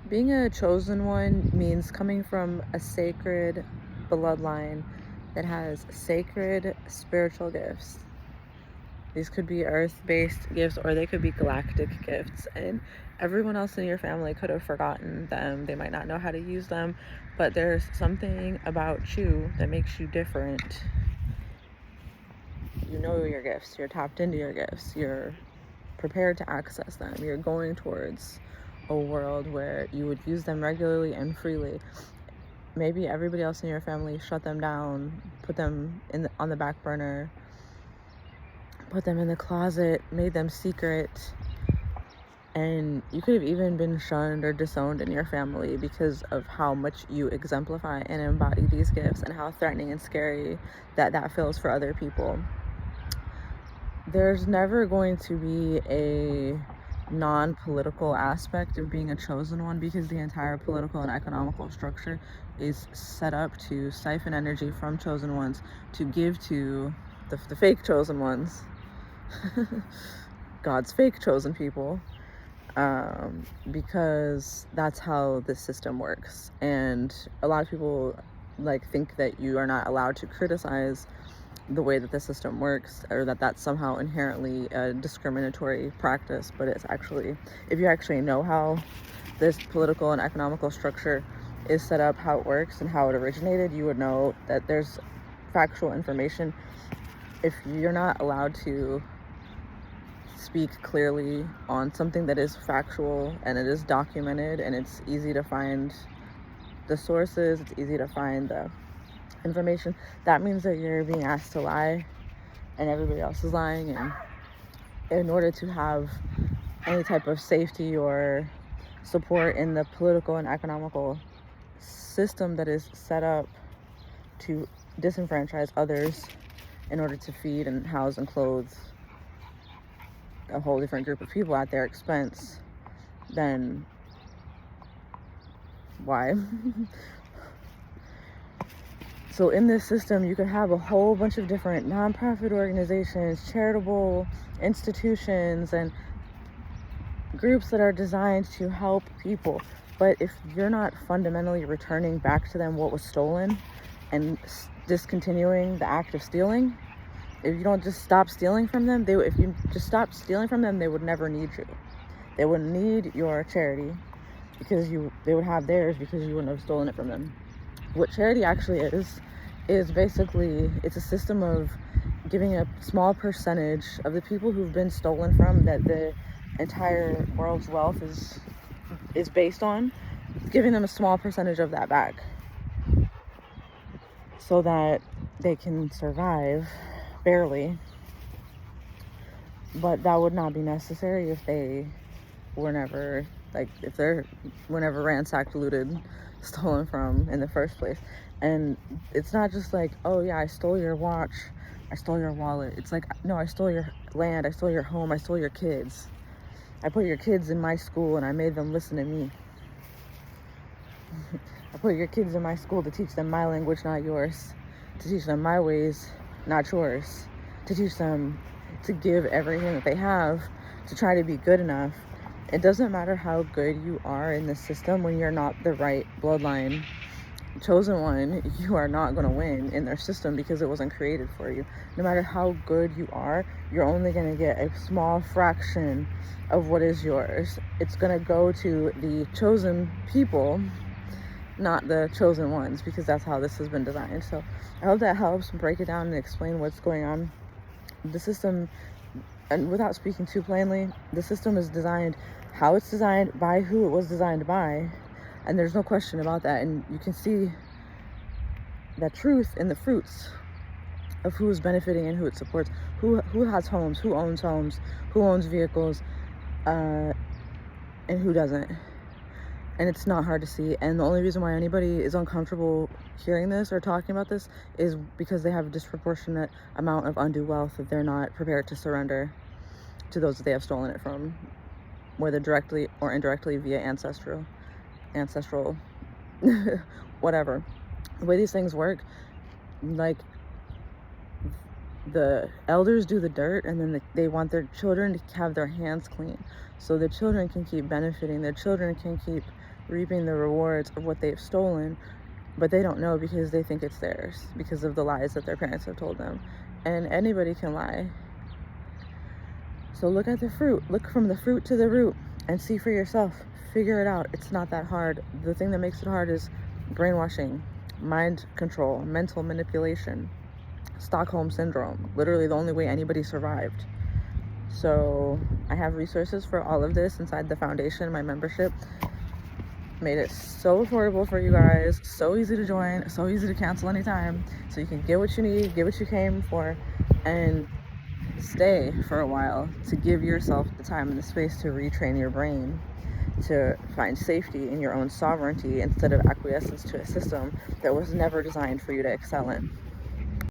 Being a chosen one means coming from a sacred bloodline that has sacred spiritual gifts. These could be earth-based gifts, or they could be galactic gifts, and everyone else in your family could have forgotten them. They might not know how to use them, but there's something about you that makes you different. You know your gifts, you're tapped into your gifts, you're prepared to access them, you're going towards a world where you would use them regularly and freely. Maybe everybody else in your family shut them down, put them on the back burner, put them in the closet, made them secret, and you could have even been shunned or disowned in your family because of how much you exemplify and embody these gifts and how threatening and scary that feels for other people. There's never going to be a non-political aspect of being a chosen one, because the entire political and economical structure is set up to siphon energy from chosen ones to give to the fake chosen ones. God's fake chosen people, because that's how the system works. And a lot of people think that you are not allowed to criticize the way that the system works, or that's somehow inherently a discriminatory practice. But it's actually, if you actually know how this political and economical structure is set up, how it works and how it originated, you would know that there's factual information. If you're not allowed to speak clearly on something that is factual and it is documented and it's easy to find the sources, it's easy to find the information, that means that you're being asked to lie and everybody else is lying. And in order to have any type of safety or support in the political and economical system that is set up to disenfranchise others in order to feed and house and clothe a whole different group of people at their expense, then why? So in this system, you could have a whole bunch of different nonprofit organizations, charitable institutions, and groups that are designed to help people. But if you're not fundamentally returning back to them what was stolen and discontinuing the act of stealing, if you don't just stop stealing from them, if you just stop stealing from them, they would never need you. They wouldn't need your charity because they would have theirs, because you wouldn't have stolen it from them. What charity actually is basically, it's a system of giving a small percentage of the people who've been stolen from, that the entire world's wealth is based on, giving them a small percentage of that back so that they can survive, barely. But that would not be necessary if they were never, if they're were never ransacked, looted, stolen from in the first place. And it's not just oh yeah, I stole your watch, I stole your wallet. It's no, I stole your land, I stole your home, I stole your kids. I put your kids in my school and I made them listen to me. I put your kids in my school to teach them my language, not yours. To teach them my ways, not yours. To teach them to give everything that they have, to try to be good enough. It doesn't matter how good you are in the system when you're not the right bloodline chosen one. You are not going to win in their system because it wasn't created for you. No matter how good you are, you're only going to get a small fraction of what is yours. It's going to go to the chosen people, not the chosen ones, because that's how this has been designed. So I hope that helps break it down and explain what's going on. The system, and without speaking too plainly, the system is designed how it's designed by who it was designed by, and there's no question about that. And you can see that truth in the fruits of who is benefiting and who it supports, who has homes, who owns vehicles, and who doesn't. And it's not hard to see. And the only reason why anybody is uncomfortable hearing this or talking about this is because they have a disproportionate amount of undue wealth that they're not prepared to surrender to those that they have stolen it from, whether directly or indirectly via ancestral, whatever. The way these things work, the elders do the dirt, and then they want their children to have their hands clean, so their children can keep benefiting, their children can keep reaping the rewards of what they've stolen, but they don't know because they think it's theirs because of the lies that their parents have told them. And anybody can lie. So look at the fruit. Look from the fruit to the root and see for yourself. Figure it out. It's not that hard. The thing that makes it hard is brainwashing, mind control, mental manipulation, Stockholm syndrome. Literally the only way anybody survived. So I have resources for all of this inside the foundation. My membership made it so affordable for you guys, so easy to join, so easy to cancel anytime, so you can get what you need, get what you came for, and stay for a while to give yourself the time and the space to retrain your brain to find safety in your own sovereignty instead of acquiescence to a system that was never designed for you to excel in.